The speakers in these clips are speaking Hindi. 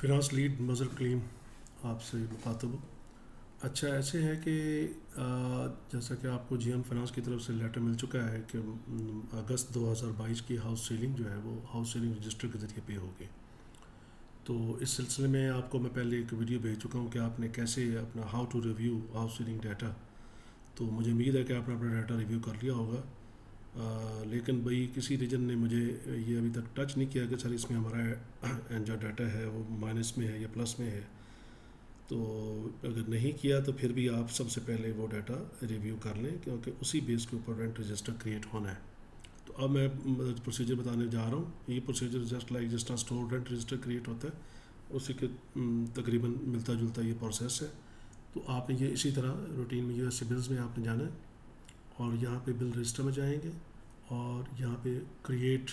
फिनांस लीड मज़र कलीम आपसे मुखातब हूँ। अच्छा ऐसे है कि जैसा कि आपको जीएम फाइनेंस की तरफ से लेटर मिल चुका है कि अगस्त 2022 की हाउस सेलिंग जो है वो हाउस सेलिंग रजिस्टर के ज़रिए पे होगी। तो इस सिलसिले में आपको मैं पहले एक वीडियो भेज चुका हूँ कि आपने कैसे अपना how to review house selling data. तो मुझे उम्मीद है कि आपने अपना डाटा रिव्यू कर लिया होगा। लेकिन भाई किसी रीजन ने मुझे ये अभी तक टच नहीं किया कि सर इसमें हमारा जो डाटा है वो माइनस में है या प्लस में है। तो अगर नहीं किया तो फिर भी आप सबसे पहले वो डाटा रिव्यू कर लें, क्योंकि उसी बेस के ऊपर रेंट रजिस्टर क्रिएट होना है। तो अब मैं प्रोसीजर बताने जा रहा हूँ। ये प्रोसीजर जस्ट लाइक जिस तरह स्टोर रेंट रजिस्टर क्रिएट होता है उसी के तकरीबन मिलता जुलता ये प्रोसेस है। तो आपने ये इसी तरह रूटीन में यूएसए बिल्स में आपने जाना है और यहाँ पे बिल रजिस्टर में जाएंगे और यहाँ पे क्रिएट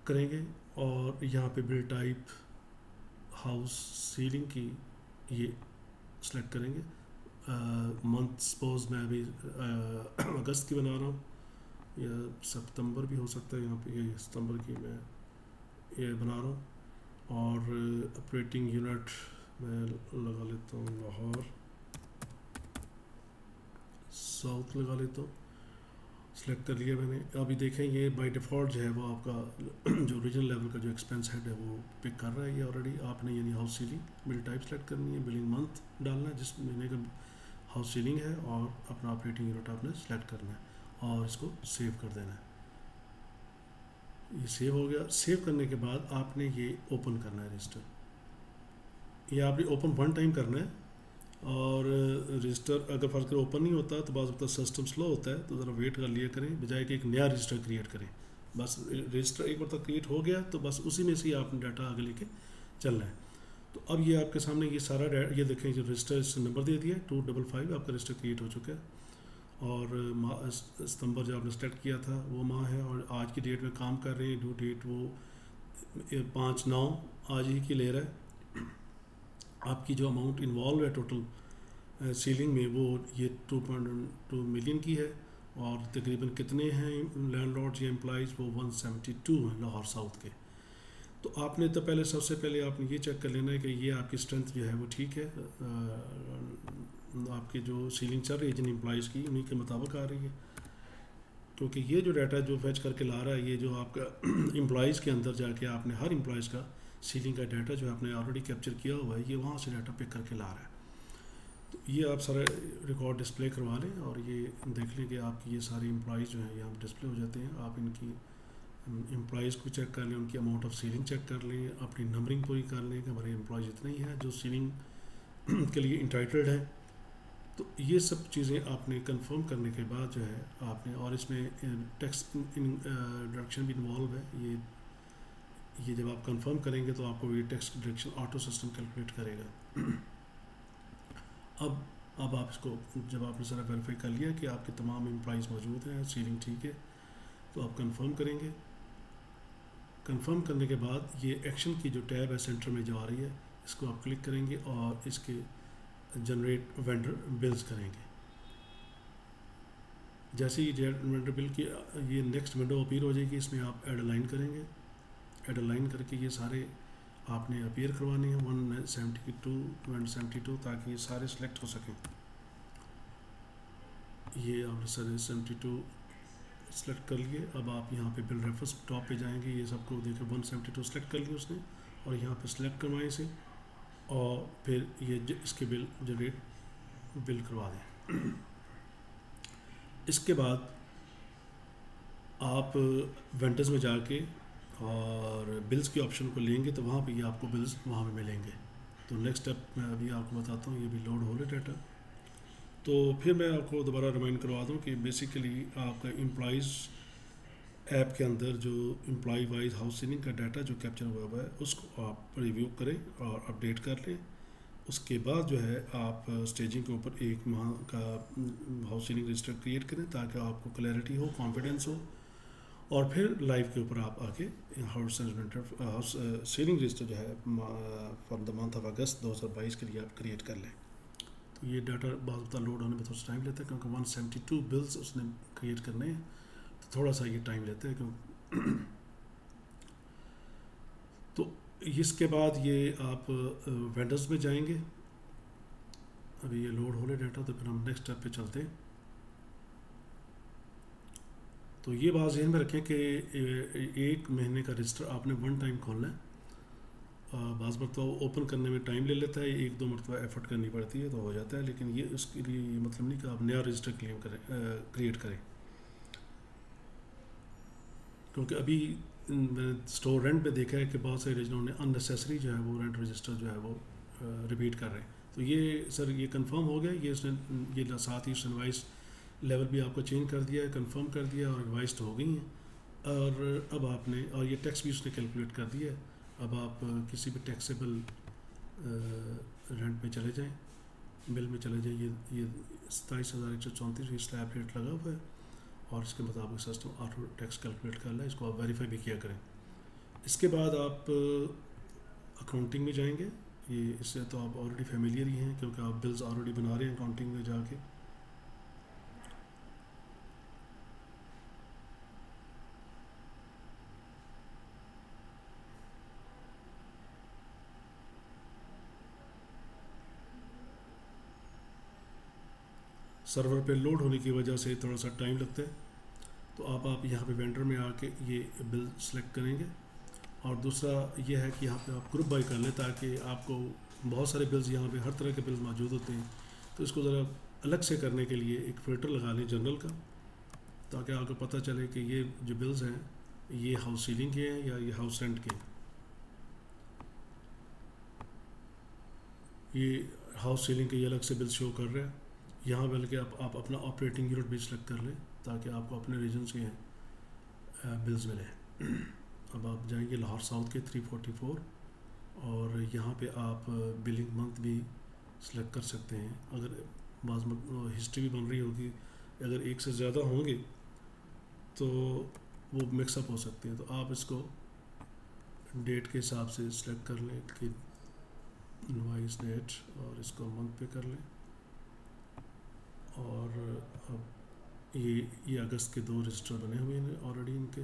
करेंगे और यहाँ पे बिल टाइप हाउस सीलिंग की ये सेलेक्ट करेंगे। मंथ सपोज मैं अभी अगस्त की बना रहा हूँ या सितंबर भी हो सकता है। यहाँ पे ये सितंबर की मैं ये बना रहा हूँ और ऑपरेटिंग यूनिट मैं लगा लेता हूँ लाहौर साउथ लगा लेता हूँ। सेलेक्ट कर लिया मैंने। अभी देखें ये बाय डिफ़ॉल्ट जो है वो आपका जो ओरिजिनल लेवल का जो एक्सपेंस हेड है वो पिक कर रहा है ये ऑलरेडी। आपने यानी house ceiling bill type select करनी है, बिलिंग मंथ डालना है जिस महीने का हाउस सीलिंग है और अपना ऑपरेटिंग यूनिट आपने सेलेक्ट करना है और इसको सेव कर देना है। ये सेव हो गया। सेव करने के बाद आपने ये ओपन करना है रजिस्टर। ये आपने ओपन वन टाइम करना है और रजिस्टर अगर फर्ज कर ओपन नहीं होता तो बाज़ वक्त सिस्टम स्लो होता है, तो ज़रा वेट कर लिया करें बजाय कि एक नया रजिस्टर क्रिएट करें। बस रजिस्टर एक बार तक क्रिएट हो गया तो बस उसी में से ही आपने डाटा आगे लेके चलना है। तो अब ये आपके सामने ये सारा ये देखें जो रजिस्टर नंबर दे दिया 255 आपका रजिस्टर क्रिएट हो चुका है और सितंबर जो आपने सेलेक्ट किया था वो माह है और आज की डेट में काम कर रहे हैं। ड्यू डेट वो 5/9 आज ही की ले रहा है। आपकी जो अमाउंट इन्वॉल्व है टोटल सीलिंग में वो ये 2.2 मिलियन की है और तकरीबन कितने हैं लैंडलॉर्ड्स या एम्प्लॉइज़ वो 172 हैं लाहौर साउथ के। तो आपने तो पहले सबसे पहले आपने ये चेक कर लेना है कि ये आपकी स्ट्रेंथ जो है वो ठीक है। आपकी जो सीलिंग चल रही है जिन एम्प्लॉइज़ की उन्हीं के मुताबिक आ रही है, क्योंकि ये जो डाटा जो फैच करके ला रहा है ये जो आपका एम्प्लॉइज़ के अंदर जाके आपने हर एम्प्लॉइज़ का सीलिंग का डाटा जो आपने ऑलरेडी कैप्चर किया हुआ है ये वहाँ से डाटा पिक करके ला रहा है। तो ये आप सारा रिकॉर्ड डिस्प्ले करवा लें और ये देख लें कि आपकी ये सारे एम्प्लॉइज़ जो हैं यहाँ डिस्प्ले हो जाते हैं। आप इनकी एम्प्लॉइज़ को चेक कर लें, उनकी अमाउंट ऑफ सीलिंग चेक कर लें, अपनी नंबरिंग पूरी कर लें कि हमारे एम्प्लॉइज़ इतने ही हैं जो सीलिंग के लिए इंटाइटल्ड हैं। तो ये सब चीज़ें आपने कंफर्म करने के बाद जो है आपने, और इसमें टैक्स डिडक्शन भी इन्वॉल्व है। ये जब आप कंफर्म करेंगे तो आपको ये tax deduction auto system calculate करेगा। अब आप इसको जब आपने सारा वेरीफाई कर लिया कि आपके तमाम एम्प्लॉइज़ मौजूद हैं, सीलिंग ठीक है, तो आप कंफर्म करेंगे। कंफर्म करने के बाद ये एक्शन की जो टैब है सेंटर में जो आ रही है इसको आप क्लिक करेंगे और इसके जनरेट वेंडर बिल्स करेंगे। जैसे ही वेंडर बिल की ये नेक्स्ट विंडो अपीयर हो जाएगी, इसमें आप ऐड लाइन करेंगे। ऐड लाइन करके ये सारे आपने अपीयर करवाने हैं 172 ताकि ये सारे सिलेक्ट हो सकें। ये आपने सारे 72 सेलेक्ट कर लिए। अब आप यहाँ पे बिल रेफरेंस टॉप पे जाएंगे, ये सबको देखें 172 सेलेक्ट कर लिए उसने और यहाँ पे सिलेक्ट करवाएं इसे और फिर ये इसके बिल जनरेट बिल करवा दें। इसके बाद आप वेंडर्स में जाके और बिल्स के ऑप्शन को लेंगे तो वहाँ पे ये आपको बिल्स वहाँ पे मिलेंगे। तो नेक्स्ट स्टेप मैं अभी आपको बताता हूँ। ये भी लोड हो रहा डाटा। तो फिर मैं आपको दोबारा रिमाइंड करवा दूँ कि बेसिकली आपका एम्प्लॉइज़ ऐप के अंदर जो एम्प्लॉय वाइज हाउस सीलिंग का डाटा जो कैप्चर हुआ है उसको आप रिव्यू करें और अपडेट कर लें। उसके बाद जो है आप स्टेजिंग के ऊपर एक माह का हाउस सीलिंग रजिस्टर क्रिएट करें ताकि आपको क्लैरिटी हो, कॉन्फिडेंस हो और फिर लाइव के ऊपर आप आके हाउस सीलिंग रजिस्टर जो है फॉर द मंथ ऑफ अगस्त 2022 के लिए आप क्रिएट कर लें। तो ये डाटा बहुत लोड होने में थोड़ा सा टाइम लेता है क्योंकि 172 बिल्स उसने क्रिएट करने हैं, तो थोड़ा सा ये टाइम लेता है क्योंकि तो इसके बाद ये आप वेंडर्स में जाएंगे। अभी ये लोड हो रहा डाटा, तो फिर हम नेक्स्ट स्टेप पे चलते हैं। तो ये बात ध्यान में रखें कि 1 महीने का रजिस्टर आपने वन टाइम खोलना है। बाज़ मरतबा ओपन करने में टाइम ले लेता है, 1-2 मरतबा एफर्ट करनी पड़ती है तो हो जाता है, लेकिन ये उसके लिए ये मतलब नहीं कि आप नया रजिस्टर क्रिएट करें। क्योंकि अभी मैंने स्टोर रेंट में देखा है कि बहुत सारे रीजनों ने अननेसेसरी जो है वो रेंट रजिस्टर जो है वो रिपीट कर रहे हैं। तो ये सर ये कंफर्म हो गया, ये उसने ये साथ ही उसने इनवाइस लेवल भी आपको चेंज कर दिया है, कंफर्म कर दिया और इनवाइस हो गई हैं। और अब आपने और ये टैक्स भी उसने कैलकुलेट कर दिया है। अब आप किसी भी टैक्सेबल रेंट में चले जाएं, बिल में चले जाएं। ये 27,134 स्लैब रेट लगा हुआ है और इसके मुताबिक सिस्टम ऑटो टैक्स कैलकुलेट कर लें। इसको आप वेरीफाई भी किया करें। इसके बाद आप अकाउंटिंग में जाएंगे। ये इससे तो आप ऑलरेडी फेमिलियर ही हैं क्योंकि आप बिल्स ऑलरेडी बना रहे हैं अकाउंटिंग में जाके। सर्वर पे लोड होने की वजह से थोड़ा सा टाइम लगता है। तो आप यहाँ पे वेंडर में आके ये बिल सेलेक्ट करेंगे। और दूसरा ये है कि यहाँ पे आप ग्रुप बाई कर लें ताकि आपको बहुत सारे बिल्स यहाँ पे हर तरह के बिल्स मौजूद होते हैं। तो इसको ज़रा अलग से करने के लिए एक फ़िल्टर लगा लें जनरल का, ताकि आपको पता चले कि ये जो बिल्स हैं ये हाउस सीलिंग के हैं या ये हाउस रेंट के। ये हाउस सीलिंग के ये अलग से बिल शो कर रहे हैं। यहाँ बल्कि आप अपना ऑपरेटिंग यूनिट भी सिलेक्ट कर लें ताकि आपको अपने रीजन के बिल्स मिले। अब आप जाएंगे लाहौर साउथ के 344 और यहाँ पे आप बिलिंग मंथ भी सिलेक्ट कर सकते हैं। अगर बाज़ हिस्ट्री भी बन रही होगी, अगर एक से ज़्यादा होंगे तो वो मिक्सअप हो सकते हैं। तो आप इसको डेट के हिसाब से सिलेक्ट कर लें कि इनवाइस डेट और इसको मंथ पे कर लें। और अब ये अगस्त के 2 रजिस्टर बने हुए हैं ऑलरेडी इनके।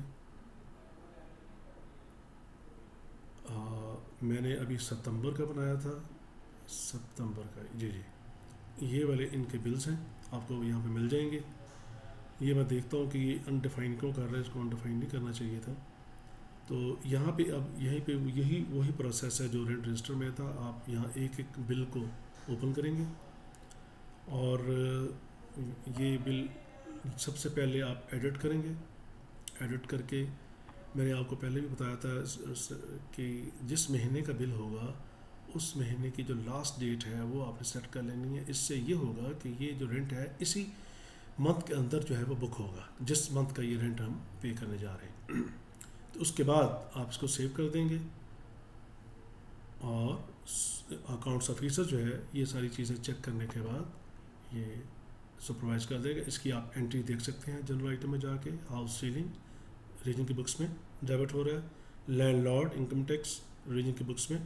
मैंने अभी सितंबर का बनाया था, सितंबर का जी। ये वाले इनके बिल्स हैं, आपको यहाँ पे मिल जाएंगे। ये मैं देखता हूँ कि ये अनडिफाइन क्यों कर रहा है, इसको अनडिफाइन नहीं करना चाहिए था। तो यहाँ पे अब यहीं पे यही वही प्रोसेस है जो रेंट रजिस्टर में था। आप यहाँ एक एक बिल को ओपन करेंगे और ये बिल सबसे पहले आप एडिट करेंगे। एडिट करके मैंने आपको पहले भी बताया था कि जिस महीने का बिल होगा उस महीने की जो लास्ट डेट है वो आपने सेट कर लेनी है। इससे ये होगा कि ये जो रेंट है इसी मंथ के अंदर जो है वो बुक होगा, जिस मंथ का ये रेंट हम पे करने जा रहे हैं। तो उसके बाद आप इसको सेव कर देंगे और अकाउंट्स ऑफिसर जो है ये सारी चीज़ें चेक करने के बाद ये सुपरवाइज कर देगा। इसकी आप एंट्री देख सकते हैं जनरल आइटम में जाके। हाउस सीलिंग रीजन की बुक्स में डेबिट हो रहा है। लैंडलॉर्ड इनकम टैक्स रीजन की बुक्स में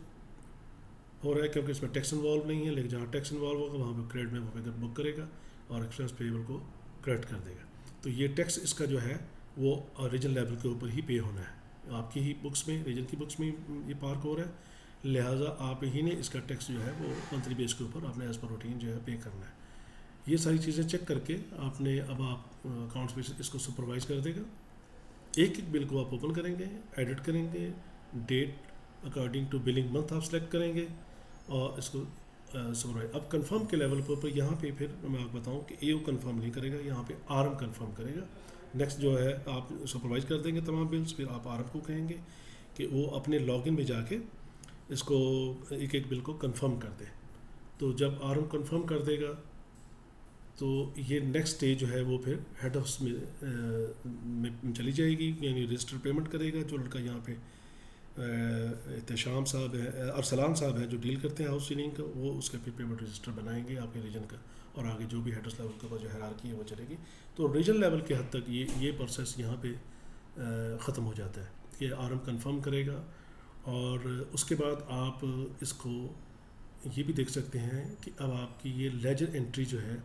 हो रहा है क्योंकि इसमें टैक्स इन्वॉल्व नहीं है, लेकिन जहाँ टैक्स इन्वॉल्व होगा वहाँ पर क्रेडिट में वो फिगर बुक करेगा और एक्सपेंस पेएबल को क्रेडिट कर देगा। तो ये टैक्स इसका जो है वो रीजन लेवल के ऊपर ही पे होना है। आपकी ही बुक्स में, रीजन की बुक्स में ये पार्क हो रहा है, लिहाजा आप ही ने इसका टैक्स जो है वो मंथली बेस के ऊपर आपने एज पर रूटीन जो है पे करना है। ये सारी चीज़ें चेक करके आपने अब आप अकाउंट्स में इसको सुपरवाइज कर देगा। एक एक बिल को आप ओपन करेंगे, एडिट करेंगे, date according to billing month आप सेलेक्ट करेंगे और इसको सुपरवाइज। अब कंफर्म के लेवल पर यहाँ पे फिर मैं आपको बताऊँ कि एओ कंफर्म नहीं करेगा, यहाँ पे आरएम कंफर्म करेगा। नेक्स्ट जो है आप सुपरवाइज कर देंगे तमाम बिल्स, फिर आप आरएम को कहेंगे कि वो अपने लॉगिन में जाके इसको एक एक बिल को कंफर्म कर दे। तो जब आरएम कंफर्म कर देगा तो ये नेक्स्ट स्टेज जो है वो फिर हेड ऑफिस में चली जाएगी, यानी रजिस्टर पेमेंट करेगा। जो लड़का यहाँ पे एहतशाम साहब है, अरसलान साहब हैं जो डील करते हैं हाउस सीलिंग का, वो उसका फिर पेमेंट रजिस्टर बनाएंगे आपके रीजन का और आगे जो भी हेड ऑफिस लेवल के ऊपर जो हायरार्की है वो चलेगी। तो रीजन लेवल के हद तक ये प्रोसेस यहाँ पे ख़त्म हो जाता है कि आरएम कंफर्म करेगा। और उसके बाद आप इसको ये भी देख सकते हैं कि अब आपकी ये लेजर एंट्री जो है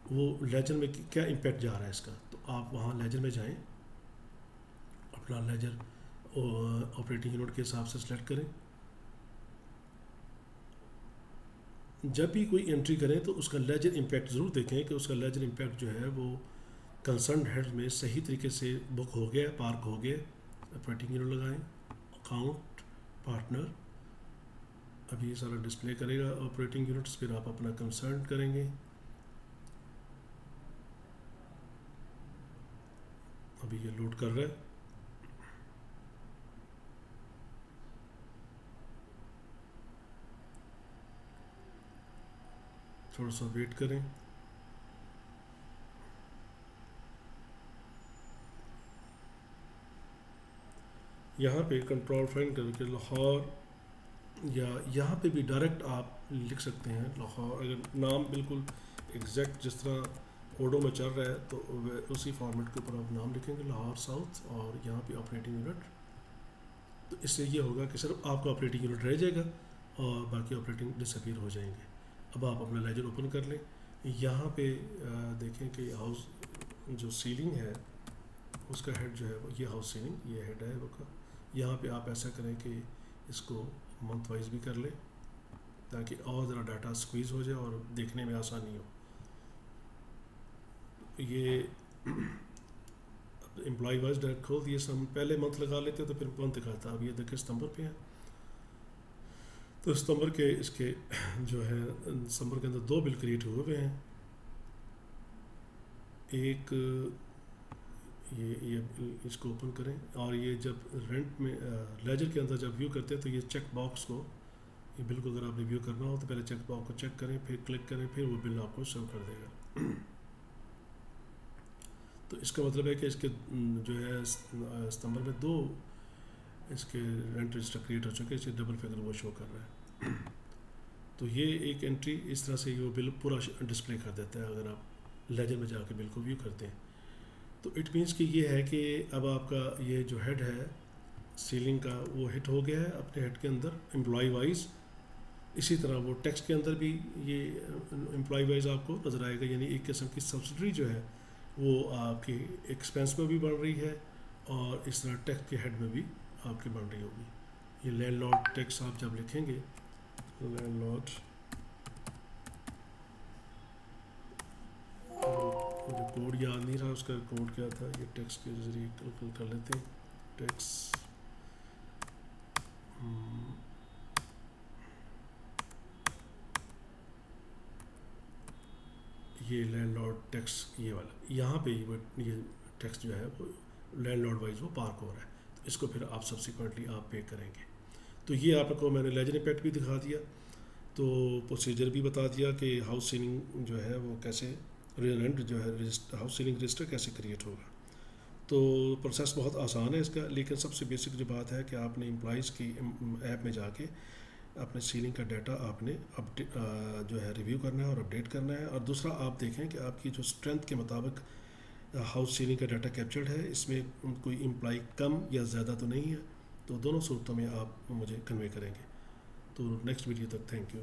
वो लेजर में क्या इम्पैक्ट जा रहा है इसका। तो आप वहाँ लेजर में जाएं, अपना लेजर ऑपरेटिंग यूनिट के हिसाब से सेलेक्ट करें जब भी कोई एंट्री करें तो उसका लेजर इम्पैक्ट ज़रूर देखें कि उसका लेजर इम्पैक्ट जो है वो कंसर्न हेड में सही तरीके से बुक हो गया, पार्क हो गया। ऑपरेटिंग यूनिट लगाएं, अकाउंट, पार्टनर, अभी ये सारा डिस्प्ले करेगा ऑपरेटिंग यूनिट्स, फिर आप अपना कंसर्न करेंगे। अभी ये लोड कर रहा है, थोड़ा सा वेट करें। यहाँ पे कंट्रोल फाइन करके लाहौर, या यहाँ पे भी डायरेक्ट आप लिख सकते हैं लाहौर। अगर नाम बिल्कुल एग्जैक्ट जिस तरह ओडो में चल रहा है तो उसी फॉर्मेट के ऊपर आप नाम लिखेंगे, लाहौर साउथ, और यहाँ पे ऑपरेटिंग यूनिट। तो इससे ये होगा कि सिर्फ आपका ऑपरेटिंग यूनिट रह जाएगा और बाकी ऑपरेटिंग डिसअपीयर हो जाएंगे। अब आप अपना लेजर ओपन कर लें। यहाँ पे देखें कि हाउस जो सीलिंग है उसका हेड जो है वो ये हाउस सीलिंग, ये हेड है वो का। यहाँ पे आप ऐसा करें कि इसको मंथ वाइज भी कर लें ताकि और ज़रा डाटा स्क्वीज़ हो जाए और देखने में आसानी हो। ये एम्प्लॉय वाइज डायरेक्ट खोल दिए, हम पहले मंथ लगा लेते तो फिर मंथ दिखाता। अब ये देखिए सितंबर पे है, तो सितंबर के इसके जो है सितंबर के अंदर 2 बिल क्रिएट हुए हुए हैं। एक ये इसको ओपन करें, और ये जब रेंट में लेजर के अंदर जब व्यू करते हैं तो ये चेक बॉक्स को, ये बिल को अगर आप रिव्यू करना हो तो पहले चेक बॉक्स को चेक करें, फिर क्लिक करें, फिर वो बिल आपको शो कर देगा। तो इसका मतलब है कि इसके जो है सितंबर में 2 इसके रेंट रजिस्टर क्रिएट हो चुके हैं, इससे डबल फिगर वो शो कर रहा है। तो ये एक एंट्री इस तरह से वो बिल पूरा डिस्प्ले कर देता है अगर आप लेजर में जाकर बिल को व्यू करते हैं। तो इट मीन्स कि ये है कि अब आपका ये जो हेड है सीलिंग का वो हिट हो गया है अपने हेड के अंदर एम्प्लॉय वाइज। इसी तरह वो टैक्स के अंदर भी ये एम्प्लॉय वाइज आपको नज़र आएगा, यानी एक किस्म की सब्सिडरी जो है वो आपकी एक्सपेंस में भी बढ़ रही है और इस तरह टैक्स के हेड में भी आपकी बन रही होगी। ये लैंडलॉर्ड टैक्स आप जब लिखेंगे, लैंडलॉर्ड, मुझे कोड याद नहीं रहा उसका कोड क्या था, ये टैक्स के जरिए कैलकुलेट कर लेते हैं। टैक्स ये लैंडलॉर्ड टैक्स, ये वाला यहाँ पे ये टैक्स जो है वो लैंडलॉर्ड वाइज वो पार्क हो रहा है, तो इसको फिर आप सब्सिक्वेंटली आप पे करेंगे। तो ये आपको मैंने लेजर इम्पैक्ट भी दिखा दिया, तो प्रोसीजर भी बता दिया कि हाउस सीलिंग जो है वो कैसे, रेंट जो है हाउस सीलिंग रजिस्टर कैसे क्रिएट होगा। तो प्रोसेस बहुत आसान है इसका, लेकिन सबसे बेसिक जो बात है कि आपने एम्प्लॉइज़ की ऐप में जाके अपने सीलिंग का डाटा आपने जो है रिव्यू करना है और अपडेट करना है। और दूसरा आप देखें कि आपकी जो स्ट्रेंथ के मुताबिक हाउस सीलिंग का डाटा कैप्चर्ड है, इसमें कोई एम्प्लॉय कम या ज़्यादा तो नहीं है। तो दोनों सूरतों में आप मुझे कन्वे करेंगे। तो नेक्स्ट वीडियो तक थैंक यू।